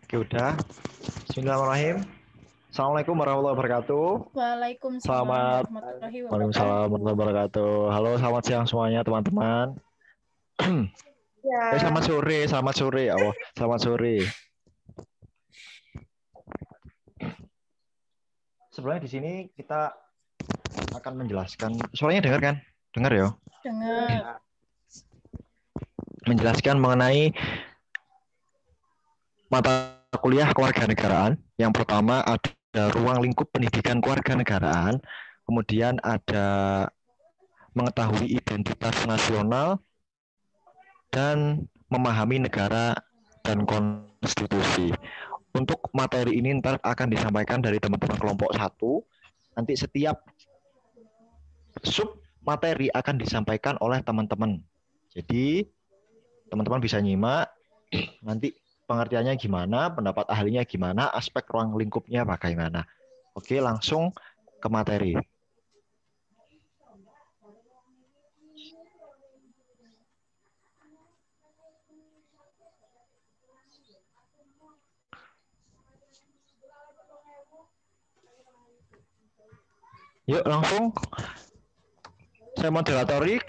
Oke, udah. Bismillahirrahmanirrahim. Assalamualaikum warahmatullahi wabarakatuh. Waalaikumsalam Selamat warahmatullahi wabarakatuh. Waalaikumsalam warahmatullahi wabarakatuh. Halo, selamat siang semuanya teman-teman. Ya. Selamat sore, selamat sore. Oh, selamat sore. Sebenarnya di sini kita akan menjelaskan. Suaranya dengar kan? Dengar ya? Dengar. Menjelaskan mengenai mata kuliah kewarganegaraan. Yang pertama ada ruang lingkup pendidikan kewarganegaraan, kemudian ada mengetahui identitas nasional dan memahami negara dan konstitusi. Untuk materi ini ntar akan disampaikan dari teman-teman kelompok 1. Nanti setiap sub materi akan disampaikan oleh teman-teman. Jadi teman-teman bisa nyimak nanti pengertiannya gimana, pendapat ahlinya gimana, aspek ruang lingkupnya bagaimana. Oke, langsung ke materi. Yuk langsung saya moderatori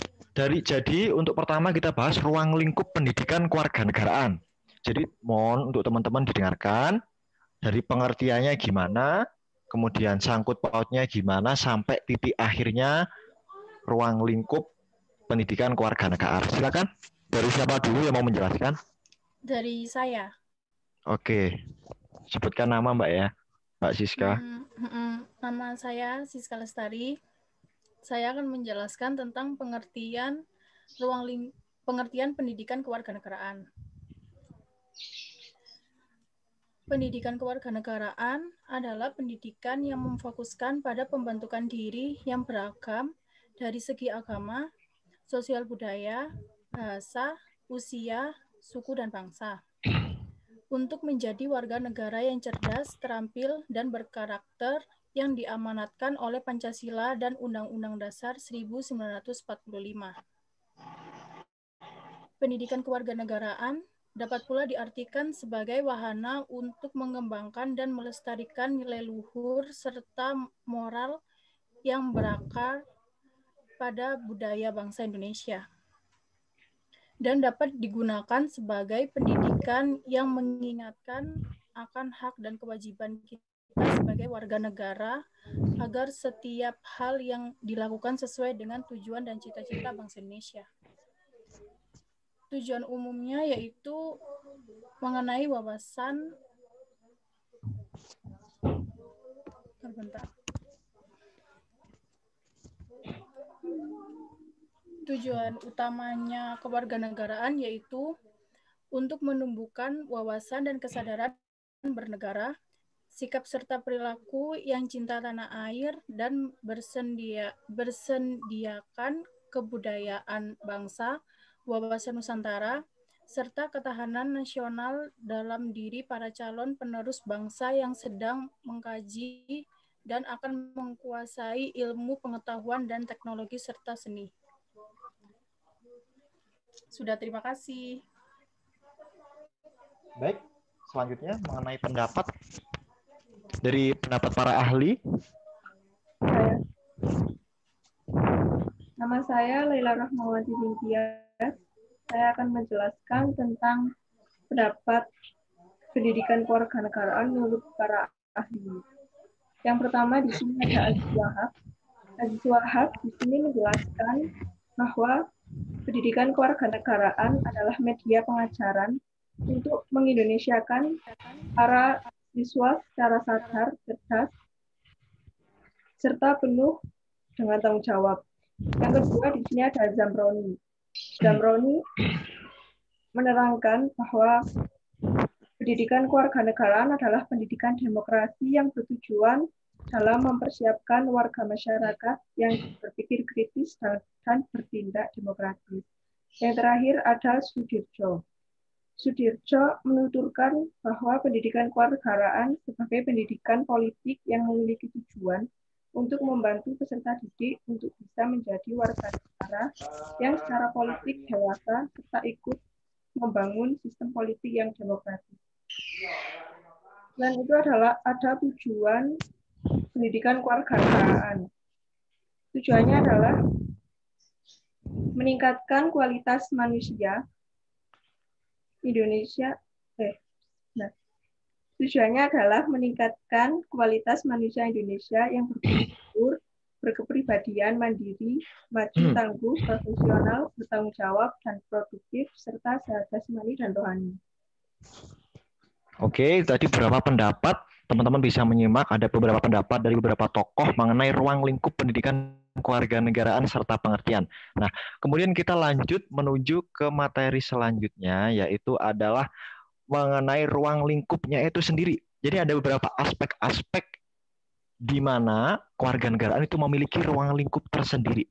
jadi untuk pertama kita bahas ruang lingkup pendidikan kewarganegaraan. Jadi mohon untuk teman-teman didengarkan dari pengertiannya gimana, kemudian sangkut pautnya gimana sampai titik akhirnya ruang lingkup pendidikan kewarganegaraan. Silakan. Dari siapa dulu yang mau menjelaskan? Dari saya. Oke. Sebutkan nama Mbak ya. Mbak Siska. Nama saya Siska Lestari. Saya akan menjelaskan tentang pengertian pendidikan kewarganegaraan. Pendidikan kewarganegaraan adalah pendidikan yang memfokuskan pada pembentukan diri yang beragam dari segi agama, sosial budaya, bahasa, usia, suku, dan bangsa. Untuk menjadi warga negara yang cerdas, terampil, dan berkarakter yang diamanatkan oleh Pancasila dan Undang-Undang Dasar 1945. Pendidikan kewarganegaraan dapat pula diartikan sebagai wahana untuk mengembangkan dan melestarikan nilai luhur serta moral yang berakar pada budaya bangsa Indonesia, dan dapat digunakan sebagai pendidikan yang mengingatkan akan hak dan kewajiban kita sebagai warga negara agar setiap hal yang dilakukan sesuai dengan tujuan dan cita-cita bangsa Indonesia. Tujuan umumnya yaitu mengenai wawasan Tujuan utamanya kewarganegaraan yaitu untuk menumbuhkan wawasan dan kesadaran bernegara, sikap serta perilaku yang cinta tanah air, dan bersediakan kebudayaan bangsa, wawasan Nusantara, serta ketahanan nasional dalam diri para calon penerus bangsa yang sedang mengkaji dan akan menguasai ilmu pengetahuan dan teknologi serta seni. Sudah, terima kasih. Baik, selanjutnya mengenai pendapat dari pendapat para ahli. Nama saya Laila Rahmawati Bintias. Saya akan menjelaskan tentang pendapat pendidikan kewarganegaraan menurut para ahli. Yang pertama di sini ada Aziz Wahab. Aziz Wahab di sini menjelaskan bahwa pendidikan kewarganegaraan adalah media pengajaran untuk mengindonesiakan para siswa secara sadar, cerdas, serta penuh dengan tanggung jawab. Yang kedua di sini ada Zamroni. Zamroni menerangkan bahwa pendidikan kewarganegaraan adalah pendidikan demokrasi yang bertujuan dalam mempersiapkan warga masyarakat yang berpikir kritis dan bertindak demokratis. Yang terakhir ada Sudirjo. Sudirjo menuturkan bahwa pendidikan kewarganegaraan sebagai pendidikan politik yang memiliki tujuan untuk membantu peserta didik untuk bisa menjadi warga negara yang secara politik dewasa serta ikut membangun sistem politik yang demokratis. Selain itu ada tujuan pendidikan kewarganegaraan. Tujuannya adalah meningkatkan kualitas manusia Indonesia. Tujuannya adalah meningkatkan kualitas manusia Indonesia yang bersyukur, berkepribadian, mandiri, maju, tangguh, profesional, bertanggung jawab, dan produktif, serta sehat jasmani dan rohani. Oke, tadi beberapa pendapat. Teman-teman bisa menyimak, ada beberapa pendapat dari beberapa tokoh mengenai ruang lingkup pendidikan kewarganegaraan serta pengertian. Nah, kemudian kita lanjut menuju ke materi selanjutnya, yaitu adalah mengenai ruang lingkupnya itu sendiri. Jadi ada beberapa aspek-aspek di mana kewarganegaraan itu memiliki ruang lingkup tersendiri.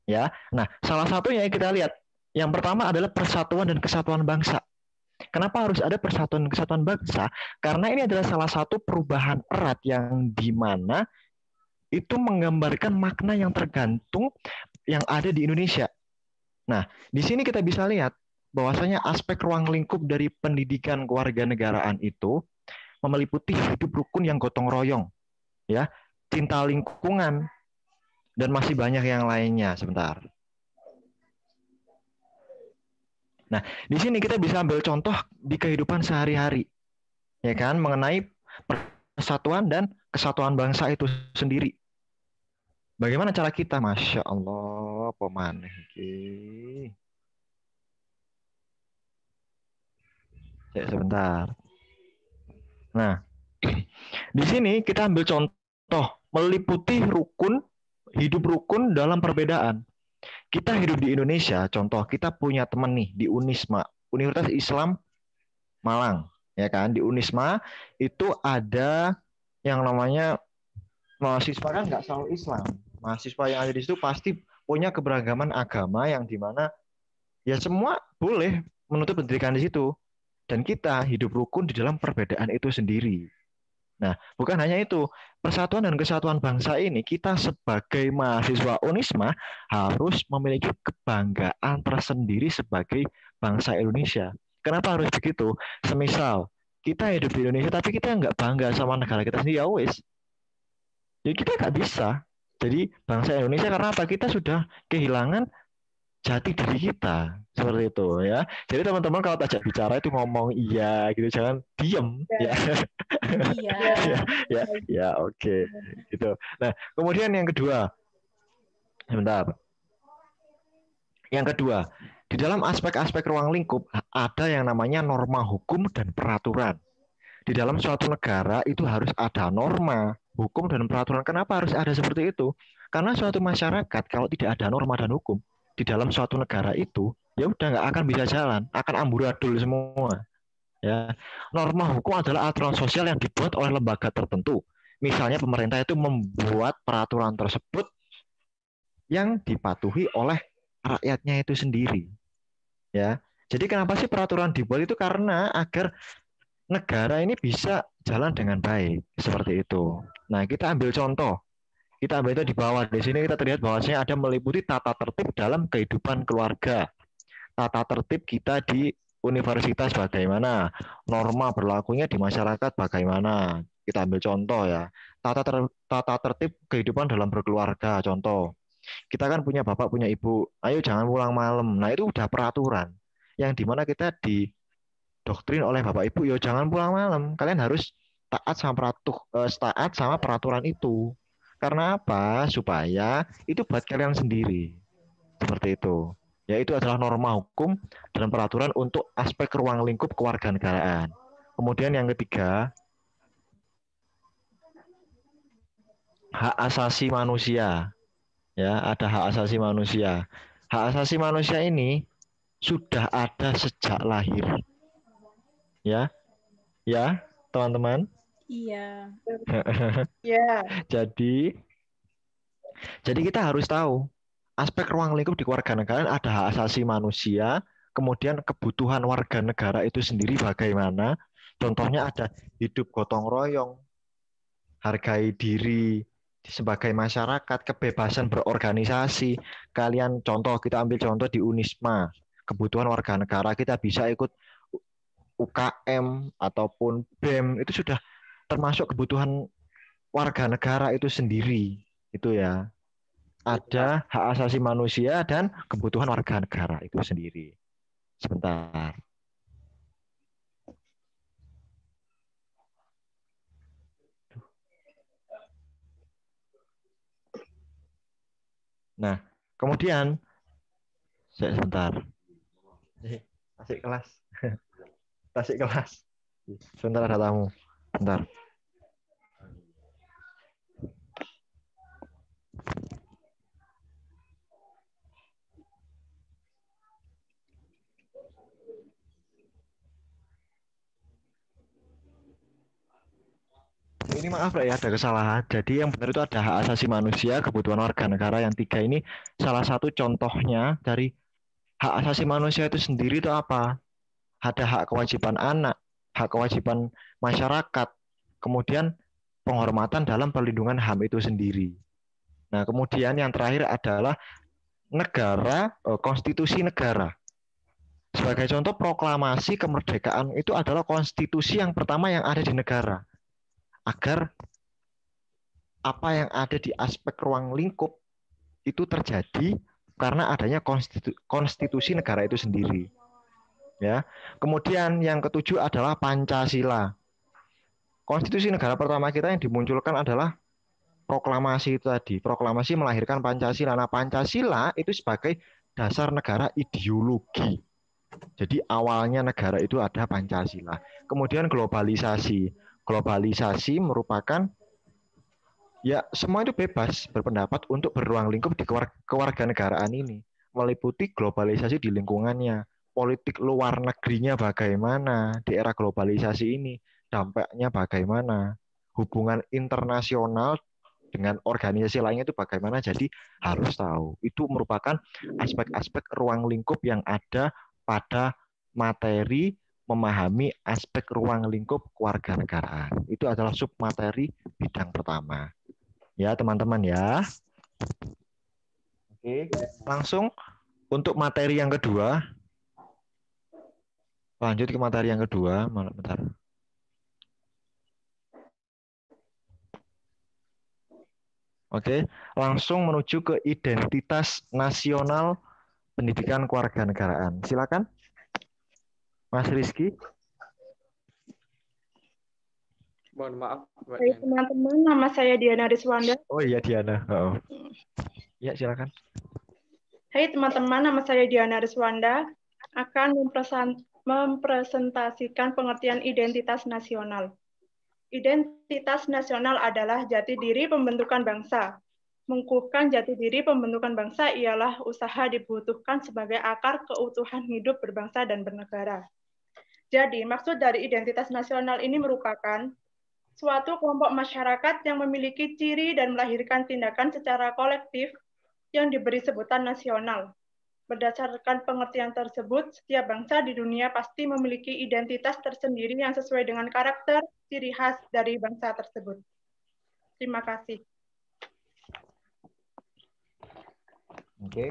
Ya, nah salah satunya yang kita lihat, yang pertama adalah persatuan dan kesatuan bangsa. Kenapa harus ada persatuan dan kesatuan bangsa? Karena ini adalah salah satu perubahan erat yang di mana itu menggambarkan makna yang tergantung yang ada di Indonesia. Nah, di sini kita bisa lihat bahwasanya aspek ruang lingkup dari pendidikan kewarganegaraan itu meliputi hidup rukun yang gotong royong, ya, cinta lingkungan, dan masih banyak yang lainnya. Sebentar. Nah, di sini kita bisa ambil contoh di kehidupan sehari-hari, ya kan, mengenai persatuan dan kesatuan bangsa itu sendiri. Bagaimana cara kita? Masya Allah, pemaneh. Ya, sebentar. Nah, di sini kita ambil contoh meliputi hidup rukun dalam perbedaan. Kita hidup di Indonesia, contoh kita punya teman nih di Unisma, Universitas Islam Malang, ya kan? Di Unisma itu ada yang namanya mahasiswa kan nggak selalu Islam. Mahasiswa yang ada di situ pasti punya keberagaman agama yang dimana ya semua boleh menuntut pendidikan di situ. Dan kita hidup rukun di dalam perbedaan itu sendiri. Nah, bukan hanya itu. Persatuan dan kesatuan bangsa ini, kita sebagai mahasiswa Unisma harus memiliki kebanggaan tersendiri sebagai bangsa Indonesia. Kenapa harus begitu? Semisal, kita hidup di Indonesia, tapi kita nggak bangga sama negara kita sendiri, ya wis. Jadi kita nggak bisa. Jadi bangsa Indonesia karena apa? Kita sudah kehilangan jati diri kita, seperti itu ya. Jadi teman-teman kalau tajak bicara itu ngomong iya gitu, jangan diem ya. Ya, oke. Gitu. Nah, kemudian yang kedua, sebentar. Yang kedua, di dalam aspek-aspek ruang lingkup ada yang namanya norma hukum dan peraturan. Di dalam suatu negara itu harus ada norma, hukum dan peraturan. Kenapa harus ada seperti itu? Karena suatu masyarakat kalau tidak ada norma dan hukum di dalam suatu negara itu, ya udah nggak akan bisa jalan, akan amburadul semua. Ya, norma hukum adalah aturan sosial yang dibuat oleh lembaga tertentu. Misalnya pemerintah itu membuat peraturan tersebut yang dipatuhi oleh rakyatnya itu sendiri. Ya, jadi kenapa sih peraturan dibuat itu? Karena agar negara ini bisa jalan dengan baik, seperti itu. Nah, kita ambil contoh. Kita ambil itu di bawah. Di sini kita terlihat bahwasanya ada meliputi tata tertib dalam kehidupan keluarga. Tata tertib kita di universitas bagaimana, norma berlakunya di masyarakat bagaimana. Kita ambil contoh ya. Tata tertib kehidupan dalam berkeluarga, contoh. Kita kan punya bapak, punya ibu. Ayo jangan pulang malam. Nah, itu udah peraturan. Yang dimana kita didoktrin oleh bapak ibu, yo jangan pulang malam. Kalian harus taat sama peraturan itu. Karena apa? Supaya itu buat kalian sendiri. Seperti itu. Yaitu adalah norma hukum dan peraturan untuk aspek ruang lingkup kewarganegaraan. Kemudian yang ketiga, hak asasi manusia. Ya, ada hak asasi manusia. Hak asasi manusia ini sudah ada sejak lahir. Ya, teman-teman. Iya. Ya, Jadi kita harus tahu aspek ruang lingkup di kewarganegaraan ada hak asasi manusia, kemudian kebutuhan warga negara itu sendiri bagaimana. Contohnya ada hidup gotong royong, hargai diri sebagai masyarakat, kebebasan berorganisasi. Kalian contoh, kita ambil contoh di Unisma, kebutuhan warga negara kita bisa ikut UKM ataupun BEM, itu sudah termasuk kebutuhan warga negara itu sendiri. Itu ya. Ada hak asasi manusia dan kebutuhan warga negara itu sendiri. Sebentar. Nah, kemudian sebentar. Tasik kelas. Tasik kelas. Sebentar ada tamu. Sebentar. Ini maaf ya, ada kesalahan. Jadi yang benar itu ada hak asasi manusia, kebutuhan warga negara. Yang tiga ini salah satu contohnya dari hak asasi manusia itu sendiri itu apa? Ada hak kewajiban anak, hak kewajiban masyarakat, kemudian penghormatan dalam perlindungan HAM itu sendiri. Nah, kemudian yang terakhir adalah negara, konstitusi negara. Sebagai contoh, proklamasi kemerdekaan itu adalah konstitusi yang pertama yang ada di negara. Agar apa yang ada di aspek ruang lingkup itu terjadi karena adanya konstitusi negara itu sendiri. Ya. Kemudian yang ketujuh adalah Pancasila. Konstitusi negara pertama kita yang dimunculkan adalah proklamasi itu tadi. Proklamasi melahirkan Pancasila. Nah, Pancasila itu sebagai dasar negara ideologi. Jadi awalnya negara itu ada Pancasila. Kemudian globalisasi. Globalisasi merupakan ya semua itu bebas berpendapat untuk berruang lingkup di kewarganegaraan ini. Meliputi globalisasi di lingkungannya, politik luar negerinya bagaimana di era globalisasi ini, dampaknya bagaimana, hubungan internasional dengan organisasi lainnya itu bagaimana. Jadi harus tahu. Itu merupakan aspek-aspek ruang lingkup yang ada pada materi memahami aspek ruang lingkup kewarganegaraan. Itu adalah submateri bidang pertama. Ya, teman-teman ya. Oke, langsung untuk materi yang kedua. Lanjut ke materi yang kedua, bentar. Oke, langsung menuju ke identitas nasional pendidikan kewarganegaraan. Silakan, Mas Rizky. Mohon maaf. Baik teman-teman, nama saya Diana Riswanda. Oh iya Diana. Oh. Ya silakan. Hai teman-teman, nama saya Diana Riswanda. Akan mempresentasikan pengertian identitas nasional. Identitas nasional adalah jati diri pembentukan bangsa. Mengukuhkan jati diri pembentukan bangsa ialah usaha dibutuhkan sebagai akar keutuhan hidup berbangsa dan bernegara. Jadi, maksud dari identitas nasional ini merupakan suatu kelompok masyarakat yang memiliki ciri dan melahirkan tindakan secara kolektif yang diberi sebutan nasional. Berdasarkan pengertian tersebut, setiap bangsa di dunia pasti memiliki identitas tersendiri yang sesuai dengan karakter, ciri khas dari bangsa tersebut. Terima kasih. Oke.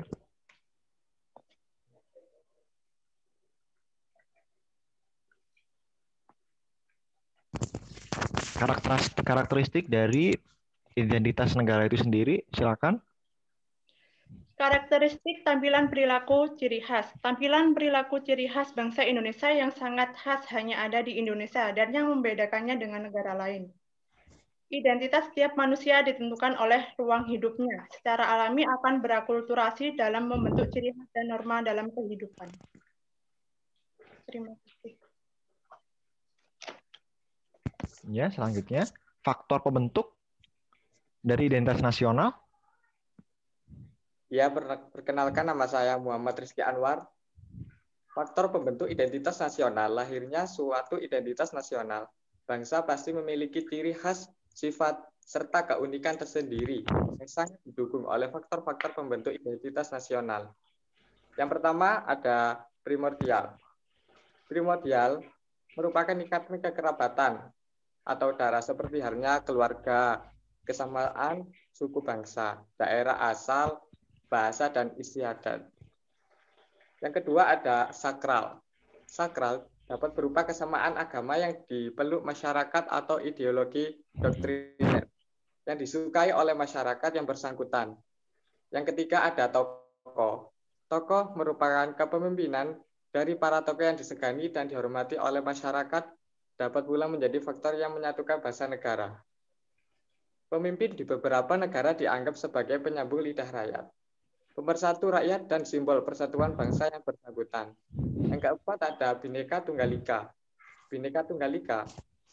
Karakteristik dari identitas negara itu sendiri, silakan. Karakteristik tampilan perilaku ciri khas. Tampilan perilaku ciri khas bangsa Indonesia yang sangat khas hanya ada di Indonesia dan yang membedakannya dengan negara lain. Identitas setiap manusia ditentukan oleh ruang hidupnya. Secara alami akan berakulturasi dalam membentuk ciri khas dan norma dalam kehidupan. Terima kasih. Ya, selanjutnya faktor pembentuk dari identitas nasional. Ya, perkenalkan nama saya Muhammad Rizky Anwar. Faktor pembentuk identitas nasional, lahirnya suatu identitas nasional Bangsa pasti memiliki ciri khas, sifat, serta keunikan tersendiri yang sangat didukung oleh faktor-faktor pembentuk identitas nasional. Yang pertama ada primordial. Primordial merupakan ikatan kekerabatan atau darah seperti halnya keluarga, kesamaan suku bangsa, daerah asal, bahasa, dan istiadat. Yang kedua ada sakral. Sakral dapat berupa kesamaan agama yang dipeluk masyarakat atau ideologi doktriner yang disukai oleh masyarakat yang bersangkutan. Yang ketiga ada tokoh. Tokoh merupakan kepemimpinan dari para tokoh yang disegani dan dihormati oleh masyarakat, dapat pula menjadi faktor yang menyatukan bangsa negara. Pemimpin di beberapa negara dianggap sebagai penyambung lidah rakyat, pemersatu rakyat, dan simbol persatuan bangsa yang bersangkutan. Yang keempat ada Bhinneka Tunggal Ika. Bhinneka Tunggal Ika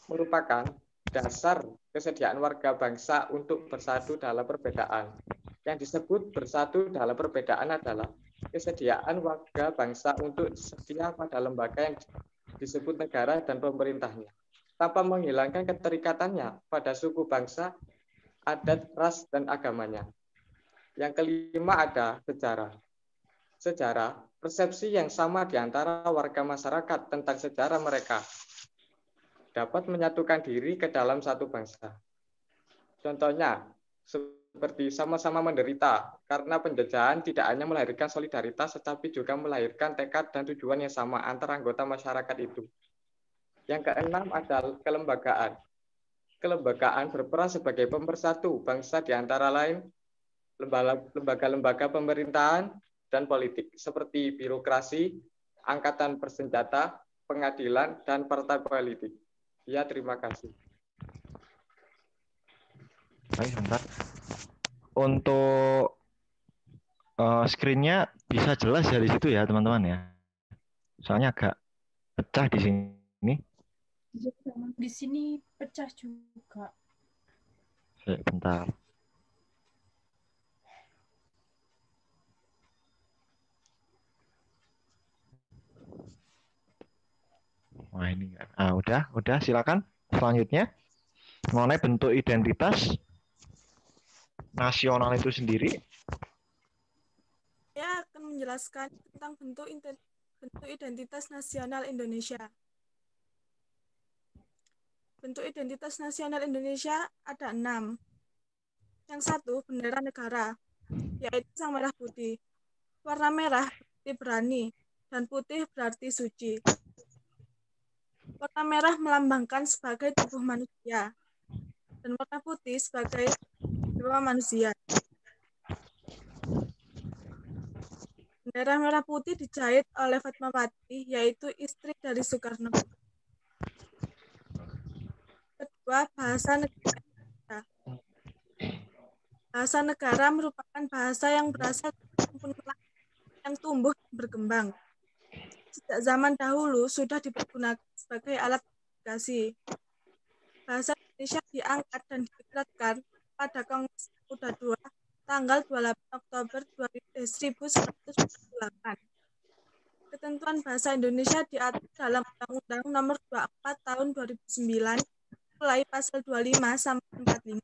merupakan dasar kesediaan warga bangsa untuk bersatu dalam perbedaan. Yang disebut bersatu dalam perbedaan adalah kesediaan warga bangsa untuk setia pada lembaga yang disebut negara dan pemerintahnya, tanpa menghilangkan keterikatannya pada suku bangsa, adat, ras, dan agamanya. Yang kelima ada sejarah. Sejarah, persepsi yang sama di antara warga masyarakat tentang sejarah mereka dapat menyatukan diri ke dalam satu bangsa. Contohnya, seperti sama-sama menderita, karena penjajahan tidak hanya melahirkan solidaritas, tetapi juga melahirkan tekad dan tujuan yang sama antara anggota masyarakat itu. Yang keenam adalah kelembagaan. Kelembagaan berperan sebagai pemersatu bangsa di antara lain lembaga-lembaga pemerintahan dan politik, seperti birokrasi, angkatan bersenjata, pengadilan, dan partai politik. Ya, terima kasih. Baik, sebentar. Untuk screen-nya bisa jelas dari situ ya, teman-teman ya. Soalnya agak pecah di sini. Di sini pecah juga. Bentar. Wah, ini udah silakan. Selanjutnya mengenai bentuk identitas nasional itu sendiri. Saya akan menjelaskan tentang bentuk identitas nasional Indonesia. Bentuk identitas nasional Indonesia ada 6. Yang satu, bendera negara, yaitu sang merah putih. Warna merah berarti berani, dan putih berarti suci. Warna merah melambangkan sebagai tubuh manusia, dan warna putih sebagai jiwa manusia. Bendera merah putih dijahit oleh Fatmawati, yaitu istri dari Soekarno. Kedua, bahasa negara. Bahasa negara merupakan bahasa yang berasal dari yang tumbuh dan berkembang. Sejak zaman dahulu sudah dipergunakan sebagai alat komunikasi. Bahasa Indonesia diangkat dan diketratkan pada Kongres Uda II tanggal 28 Oktober 1948. Ketentuan bahasa Indonesia diatur dalam Undang-Undang Nomor 24 Tahun 2009 mulai pasal 25 sampai 45.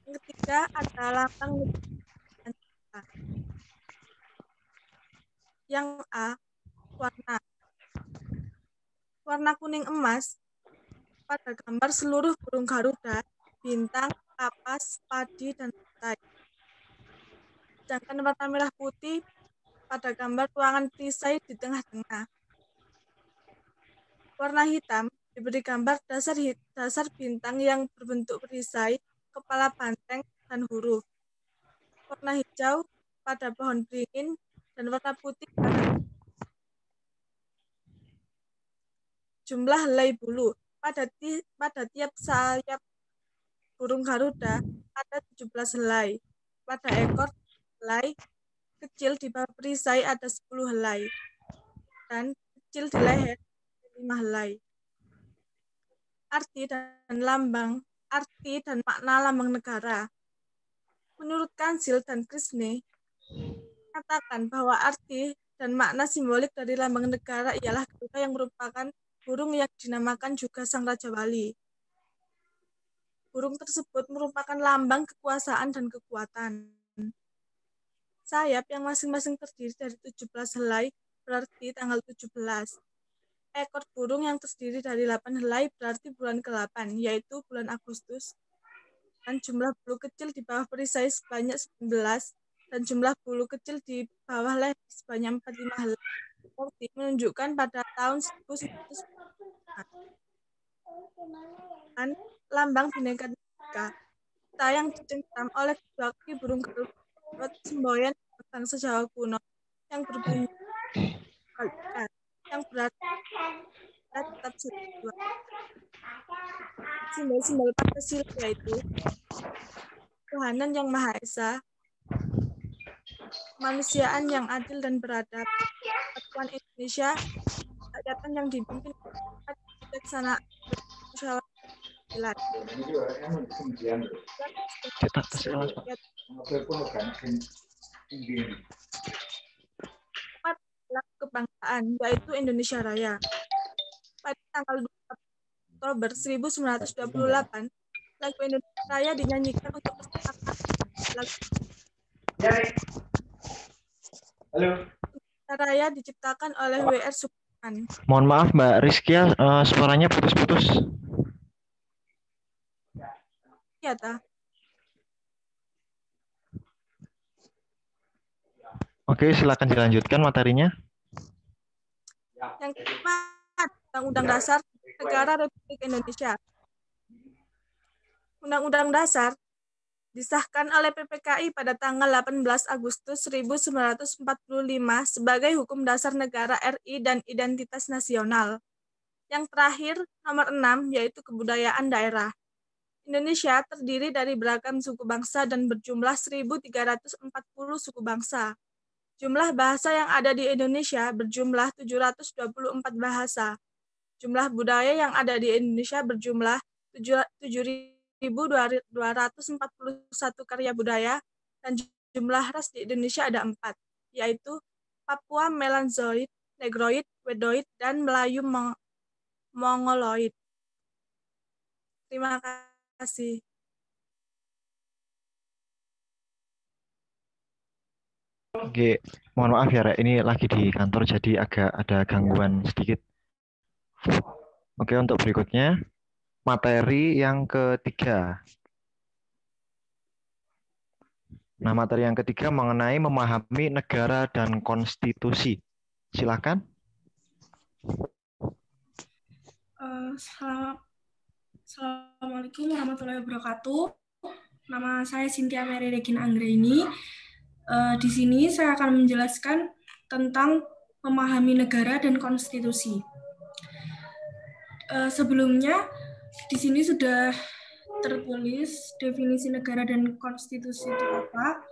Yang ketiga ada lambang negara. Yang A, warna. Warna kuning emas pada gambar seluruh burung garuda, bintang, kapas, padi, dan petai. Sedangkan warna merah putih pada gambar ruangan perisai di tengah-tengah. Warna hitam diberi gambar dasar bintang yang berbentuk perisai, kepala banteng, dan huruf. Warna hijau pada pohon beringin, dan warna putih pada jumlah helai bulu. Pada tiap sayap burung garuda ada 17 helai. Pada ekor helai kecil di bawah perisai ada 10 helai. Dan kecil di leher 5 helai. Arti dan makna lambang negara. Menurut Kansil dan Krishna, mengatakan bahwa arti dan makna simbolik dari lambang negara ialah garuda yang merupakan burung yang dinamakan juga Sang Raja Wali. Burung tersebut merupakan lambang kekuasaan dan kekuatan. Sayap yang masing-masing terdiri dari 17 helai berarti tanggal 17. Ekor burung yang terdiri dari 8 helai berarti bulan ke-8, yaitu bulan Agustus. Dan jumlah bulu kecil di bawah perisai sebanyak 19, dan jumlah bulu kecil di bawah leher sebanyak 45 helai. Menunjukkan pada tahun 1945. Dan lambang Bhinneka Tunggal Ika yang dicengkram oleh kedua kaki burung Garuda semboyan bangsa Jawa kuno yang berbunyi yang berarti tetap dua. Simbol-simbol Pancasila yaitu Tuhanan yang Maha Esa, kemanusiaan yang adil dan beradab, Persatuan Indonesia, rakyatan yang dipimpin bijaksana musyawarah silat. Kebangsaan yaitu Indonesia Raya. Pada tanggal 2 Oktober 1928, lagu Indonesia Raya dinyanyikan untuk pertama kali. Indonesia Raya diciptakan oleh W.R. Supratman. Mohon maaf Mbak Rizkia, suaranya putus-putus. Iya, Ta. Oke, silakan dilanjutkan materinya. Yang keempat, Undang-Undang Dasar Negara Republik Indonesia. Undang-Undang Dasar disahkan oleh PPKI pada tanggal 18 Agustus 1945 sebagai hukum dasar negara RI dan identitas nasional. Yang terakhir, nomor 6, yaitu kebudayaan daerah. Indonesia terdiri dari beragam suku bangsa dan berjumlah 1.340 suku bangsa. Jumlah bahasa yang ada di Indonesia berjumlah 724 bahasa. Jumlah budaya yang ada di Indonesia berjumlah 7.241 karya budaya, dan jumlah ras di Indonesia ada 4, yaitu Papua Melanzoid, Negroid, Wedoid, dan Melayu Mongoloid. Terima kasih. Oke, mohon maaf ya, Rek. Ini lagi di kantor jadi agak ada gangguan sedikit. Oke, untuk berikutnya materi yang ketiga. Nah, materi yang ketiga mengenai memahami negara dan konstitusi. Silakan. Assalamualaikum warahmatullahi wabarakatuh. Nama saya Cynthia Mary Regina Anggraini. Di sini saya akan menjelaskan tentang memahami negara dan konstitusi. Sebelumnya, di sini sudah tertulis definisi negara dan konstitusi itu apa.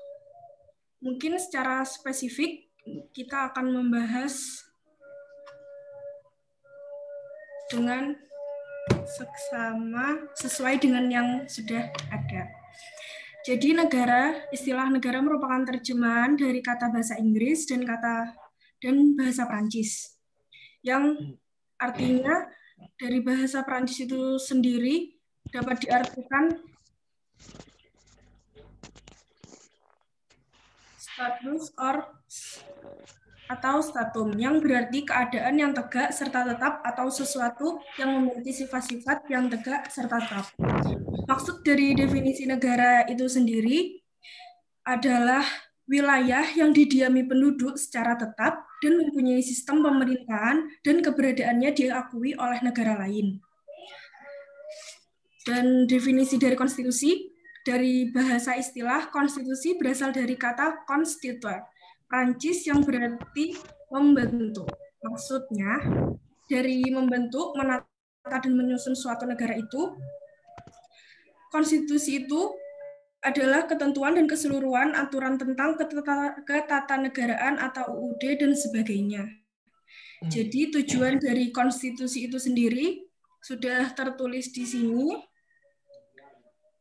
Mungkin secara spesifik kita akan membahas dengan seksama sesuai dengan yang sudah ada. Jadi istilah negara merupakan terjemahan dari kata bahasa Inggris dan bahasa Prancis. Yang artinya dari bahasa Prancis itu sendiri dapat diartikan status atau statum, yang berarti keadaan yang tegak serta tetap atau sesuatu yang memiliki sifat-sifat yang tegak serta tetap. Maksud dari definisi negara itu sendiri adalah wilayah yang didiami penduduk secara tetap dan mempunyai sistem pemerintahan dan keberadaannya diakui oleh negara lain. Dan definisi dari konstitusi, dari bahasa istilah konstitusi berasal dari kata constituer, Prancis yang berarti membentuk. Maksudnya, dari membentuk, menata, dan menyusun suatu negara itu, konstitusi itu adalah ketentuan dan keseluruhan aturan tentang ketatanegaraan atau UUD dan sebagainya. Jadi tujuan dari konstitusi itu sendiri sudah tertulis di sini,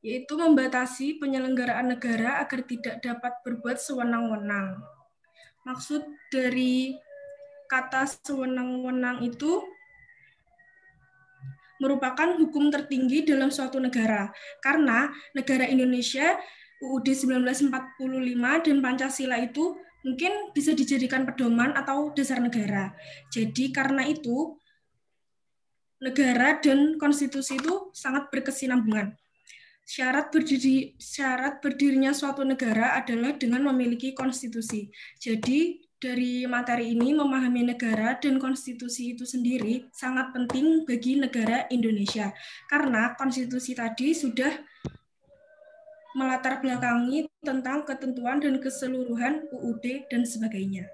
yaitu membatasi penyelenggaraan negara agar tidak dapat berbuat sewenang-wenang. Maksud dari kata sewenang-wenang itu merupakan hukum tertinggi dalam suatu negara. Karena negara Indonesia, UUD 1945 dan Pancasila itu mungkin bisa dijadikan pedoman atau dasar negara. Jadi karena itu, negara dan konstitusi itu sangat berkesinambungan. Syarat berdirinya suatu negara adalah dengan memiliki konstitusi. Jadi dari materi ini memahami negara dan konstitusi itu sendiri sangat penting bagi negara Indonesia. Karena konstitusi tadi sudah melatar belakangi tentang ketentuan dan keseluruhan UUD dan sebagainya.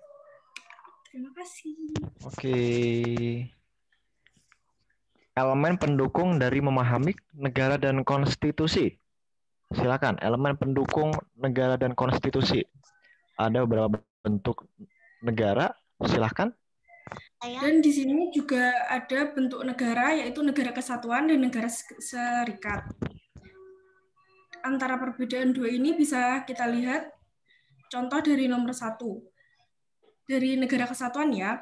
Terima kasih. Oke. Elemen pendukung dari memahami negara dan konstitusi. Silakan, elemen pendukung negara dan konstitusi. Ada beberapa bentuk negara, silakan. Dan di sini juga ada bentuk negara, yaitu negara kesatuan dan negara serikat. Antara perbedaan dua ini bisa kita lihat contoh dari nomor 1. Dari negara kesatuan ya,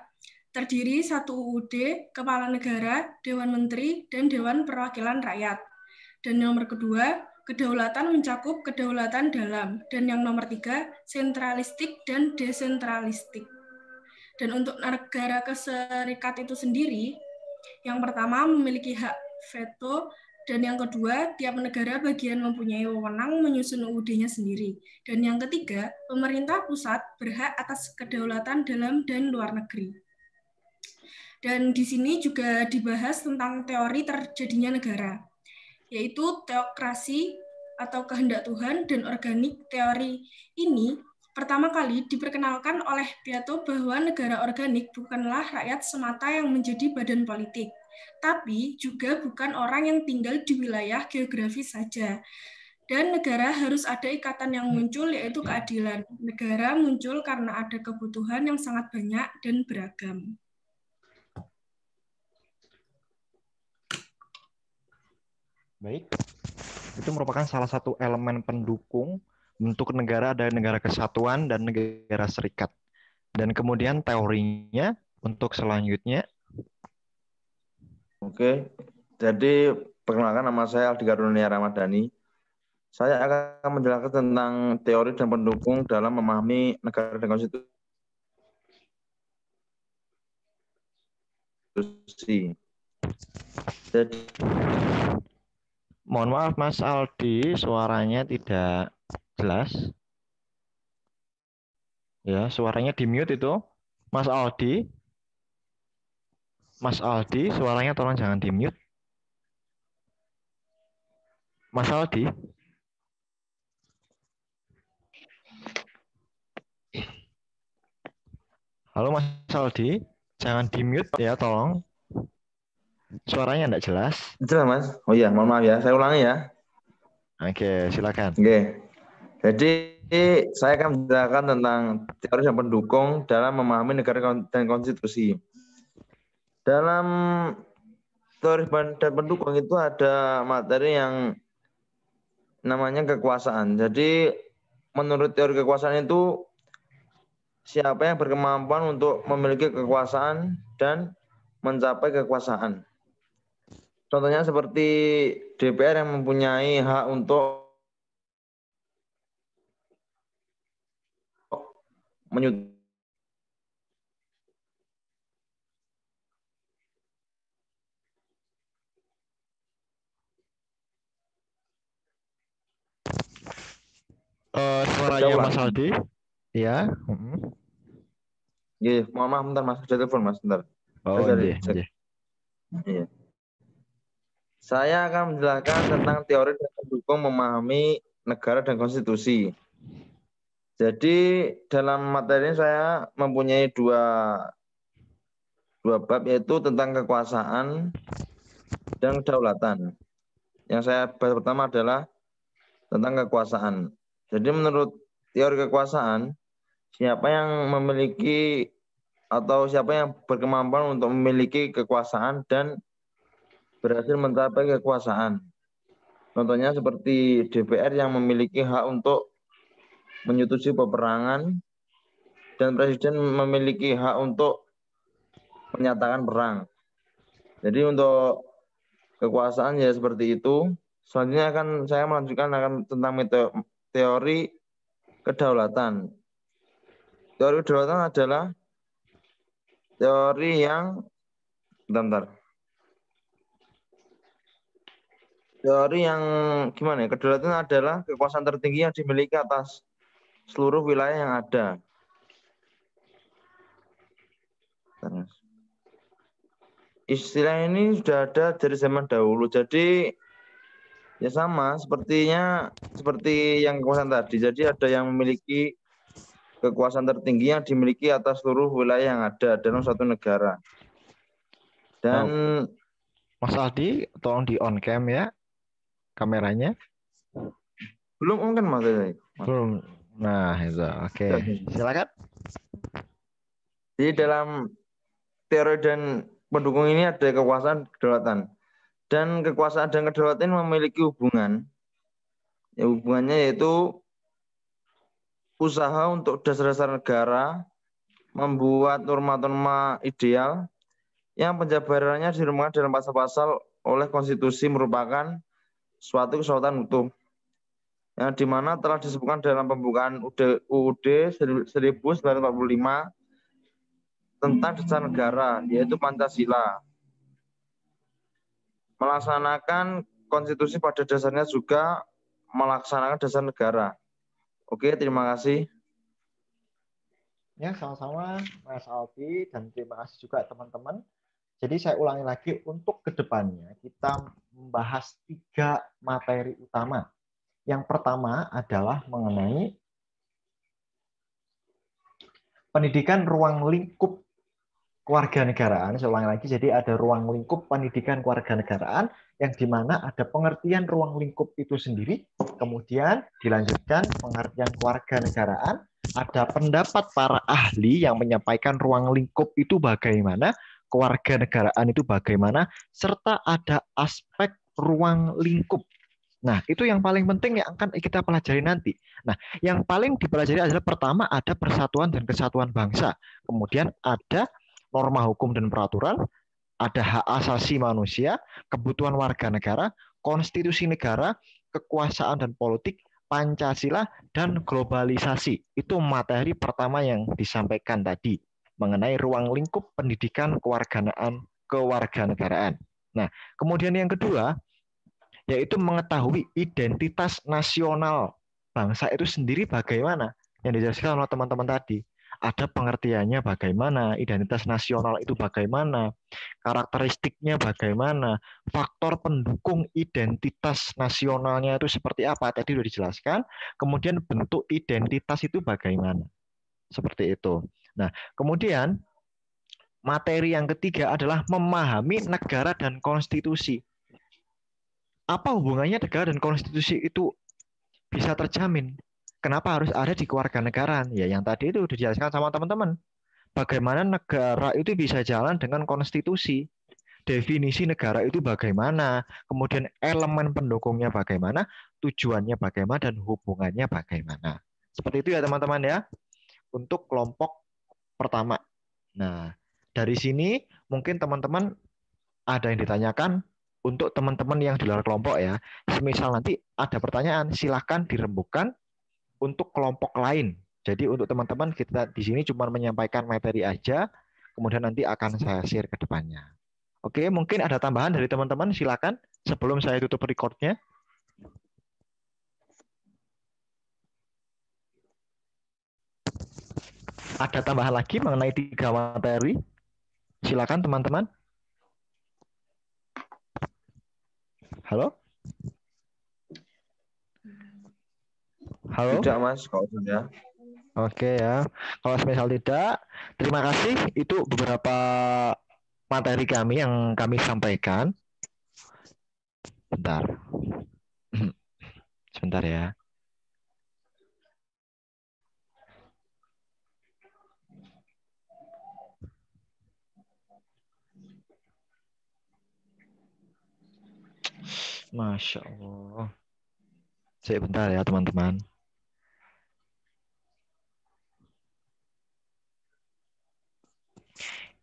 terdiri 1 UUD, Kepala Negara, Dewan Menteri, dan Dewan Perwakilan Rakyat. Dan nomor kedua, kedaulatan mencakup kedaulatan dalam. Dan yang nomor 3, sentralistik dan desentralistik. Dan untuk negara keserikat itu sendiri, yang pertama memiliki hak veto, dan yang kedua, tiap negara bagian mempunyai wewenang menyusun UUD-nya sendiri. Dan yang ketiga, pemerintah pusat berhak atas kedaulatan dalam dan luar negeri. Dan di sini juga dibahas tentang teori terjadinya negara, yaitu teokrasi atau kehendak Tuhan dan organik. Teori ini pertama kali diperkenalkan oleh Piato bahwa negara organik bukanlah rakyat semata yang menjadi badan politik, tapi juga bukan orang yang tinggal di wilayah geografis saja. Dan negara harus ada ikatan yang muncul, yaitu keadilan. Negara muncul karena ada kebutuhan yang sangat banyak dan beragam. Baik, itu merupakan salah satu elemen pendukung bentuk negara, ada negara kesatuan dan negara serikat. Dan kemudian teorinya untuk selanjutnya. Oke, jadi perkenalkan nama saya Aldi Karunia Ramadhani. Saya akan menjelaskan tentang teori dan pendukung dalam memahami negara dan konstitusi. Jadi, mohon maaf Mas Aldi, suaranya tidak jelas. Ya, suaranya di mute itu. Mas Aldi. Mas Aldi, suaranya tolong jangan di mute. Mas Aldi. Halo Mas Aldi, jangan di mute ya tolong. Suaranya enggak jelas. Jelas Mas? Oh iya, mohon maaf ya. Saya ulangi ya. Oke, silakan. Oke. Jadi saya akan menjelaskan tentang teori dan pendukung dalam memahami negara dan konstitusi. Dalam teori dan pendukung itu ada materi yang namanya kekuasaan. Jadi menurut teori kekuasaan itu siapa yang berkemampuan untuk memiliki kekuasaan dan mencapai kekuasaan. Contohnya seperti DPR yang mempunyai hak untuk menyusun suaranya Mas Aldi. Ya. Iya, mohon maaf bentar Mas, ada telepon Mas, bentar. Oh, iya. Saya akan menjelaskan tentang teori dan pendukung memahami negara dan konstitusi. Jadi dalam materi ini saya mempunyai dua bab, yaitu tentang kekuasaan dan kedaulatan. Yang saya bahas pertama adalah tentang kekuasaan. Jadi menurut teori kekuasaan, siapa yang memiliki atau siapa yang berkemampuan untuk memiliki kekuasaan dan berhasil mencapai kekuasaan. Contohnya seperti DPR yang memiliki hak untuk menyetujui peperangan dan presiden memiliki hak untuk menyatakan perang. Jadi untuk kekuasaan ya seperti itu. Selanjutnya saya melanjutkan tentang teori kedaulatan. Teori kedaulatan adalah teori yang bentar. Teori yang gimana ya? Kedaulatan adalah kekuasaan tertinggi yang dimiliki atas seluruh wilayah yang ada. Istilah ini sudah ada dari zaman dahulu. Jadi ya sama seperti yang kekuasaan tadi. Jadi ada yang memiliki kekuasaan tertinggi yang dimiliki atas seluruh wilayah yang ada dalam suatu negara. Dan Mas Aldi, tolong di on cam ya kameranya. Belum on kan Mas? Belum. Nah, itu. Oke. Silakan. Jadi dalam teori dan pendukung ini ada kekuasaan kedaulatan. Dan kekuasaan dan kedaulatan memiliki hubungan. Ya, hubungannya yaitu usaha untuk dasar-dasar negara, membuat norma-norma ideal yang penjabarannya dirumuhkan dalam pasal-pasal oleh konstitusi merupakan suatu kesepakatan utuh yang dimana telah disebutkan dalam pembukaan UUD 1945 tentang dasar negara, yaitu Pancasila. Melaksanakan konstitusi pada dasarnya juga melaksanakan dasar negara. Oke, terima kasih. Ya, sama-sama Mas Aldi, dan terima kasih juga teman-teman. Jadi saya ulangi lagi, untuk kedepannya kita membahas 3 materi utama. Yang pertama adalah mengenai pendidikan ruang lingkup kewarganegaraan. Saya ulangi lagi, jadi ada ruang lingkup pendidikan kewarganegaraan yang dimana ada pengertian ruang lingkup itu sendiri, kemudian dilanjutkan pengertian kewarganegaraan, ada pendapat para ahli yang menyampaikan ruang lingkup itu bagaimana, kewarganegaraan itu bagaimana, serta ada aspek ruang lingkup. Nah, itu yang paling penting yang akan kita pelajari nanti. Nah, yang paling dipelajari adalah pertama ada persatuan dan kesatuan bangsa. Kemudian ada norma hukum dan peraturan, ada hak asasi manusia, kebutuhan warga negara, konstitusi negara, kekuasaan dan politik, Pancasila, dan globalisasi. Itu materi pertama yang disampaikan tadi mengenai ruang lingkup pendidikan kewarganegaraan. Nah, kemudian yang kedua yaitu mengetahui identitas nasional bangsa itu sendiri bagaimana, yang dijelaskan oleh teman-teman tadi. Ada pengertiannya bagaimana, identitas nasional itu bagaimana, karakteristiknya bagaimana, faktor pendukung identitas nasionalnya itu seperti apa, tadi sudah dijelaskan. Kemudian bentuk identitas itu bagaimana, seperti itu. Nah, kemudian materi yang ketiga adalah memahami negara dan konstitusi. Apa hubungannya negara dan konstitusi itu bisa terjamin? Kenapa harus ada di kewarganegaraan? Ya, yang tadi itu sudah dijelaskan sama teman-teman. Bagaimana negara itu bisa jalan dengan konstitusi? Definisi negara itu bagaimana? Kemudian elemen pendukungnya bagaimana? Tujuannya bagaimana? Dan hubungannya bagaimana? Seperti itu ya teman-teman ya. Untuk kelompok pertama. Nah, dari sini mungkin teman-teman ada yang ditanyakan. Untuk teman-teman yang di luar kelompok ya, semisal nanti ada pertanyaan, silahkan dirembukan untuk kelompok lain. Jadi untuk teman-teman kita di sini cuma menyampaikan materi aja, kemudian nanti akan saya share ke depannya. Oke, mungkin ada tambahan dari teman-teman, silakan sebelum saya tutup record-nya. Ada tambahan lagi mengenai 3 materi? Silakan teman-teman. Halo? Halo? Tidak Mas, kalau sudah. Oke ya. Kalau misal tidak, terima kasih. Itu beberapa materi kami yang kami sampaikan. Bentar. Sebentar ya. Masya Allah. Sebentar ya teman-teman.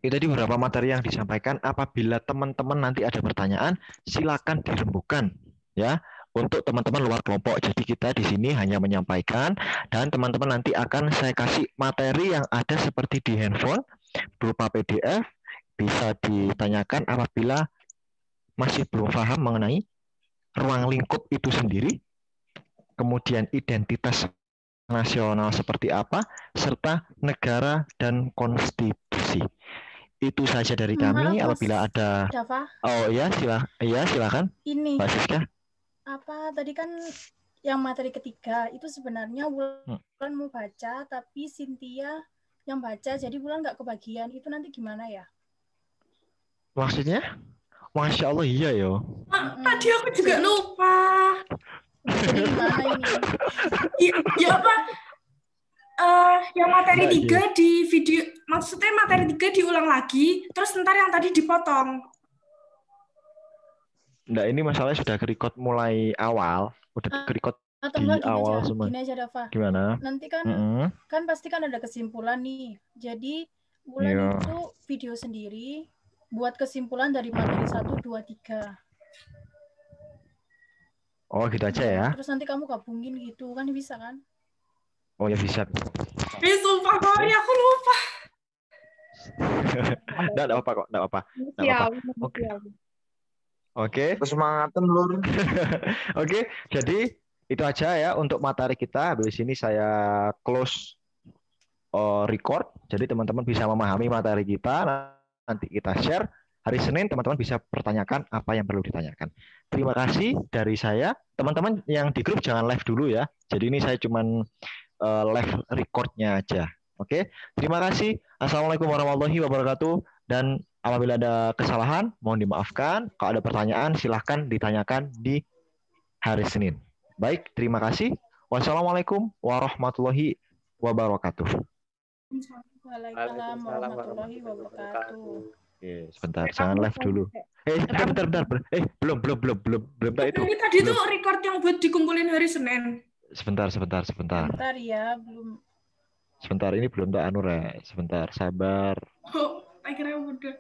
Itu tadi beberapa materi yang disampaikan. Apabila teman-teman nanti ada pertanyaan, silakan dirembukan ya untuk teman-teman luar kelompok. Jadi kita di sini hanya menyampaikan dan teman-teman nanti akan saya kasih materi yang ada seperti di handphone berupa PDF, bisa ditanyakan apabila masih belum paham mengenai ruang lingkup itu sendiri, kemudian identitas nasional seperti apa, serta negara dan konstitusi. Itu saja dari kami. Maaf, Apabila ada, Dava, oh ya silakan, ini Mbak Siska. apa tadi kan yang materi ketiga itu sebenarnya Wulan mau baca, tapi Cynthia yang baca, jadi Wulan nggak kebagian. Itu nanti gimana ya? Maksudnya? Masya Allah iya yo. Tadi aku juga lupa. Jadi gimana ini? Ya apa? Yang materi 3 di video, maksudnya materi 3 diulang lagi, terus ntar yang tadi dipotong. Nggak, ini masalahnya sudah ke-record mulai awal, udah ke-record Atau di enggak awal semua. Gini aja Dava. Gimana? Nanti kan kan pasti kan ada kesimpulan nih. Jadi Wulan itu video sendiri buat kesimpulan dari materi 1, 2, 3. Oh gitu aja ya. Terus nanti kamu gabungin gitu kan, bisa kan? Oh ya bisa. Sumpah sorry aku lupa. Nggak apa-apa kok, nggak apa-apa. Oke. Kesemangatan lur. Oke, jadi itu aja ya untuk materi kita. Habis ini saya close record. Jadi teman-teman bisa memahami materi kita. Nanti kita share. Hari Senin teman-teman bisa pertanyakan apa yang perlu ditanyakan. Terima kasih dari saya. Teman-teman yang di grup jangan live dulu ya. Jadi ini saya cuman live recordnya aja. Oke, terima kasih. Assalamualaikum warahmatullahi wabarakatuh. Dan apabila ada kesalahan, mohon dimaafkan. Kalau ada pertanyaan, silahkan ditanyakan di hari Senin. Baik, terima kasih. Wassalamualaikum warahmatullahi wabarakatuh. Waalaikumsalam warahmatullahi wabarakatuh. Oke, sebentar, jangan live dulu. Bentar. Belum itu. Ini tadi tuh record yang buat dikumpulin hari Senin. Sebentar Ya, belum. Sebentar, ini belum tak anu, Re. Sebentar, sabar. Oh, akhirnya udah.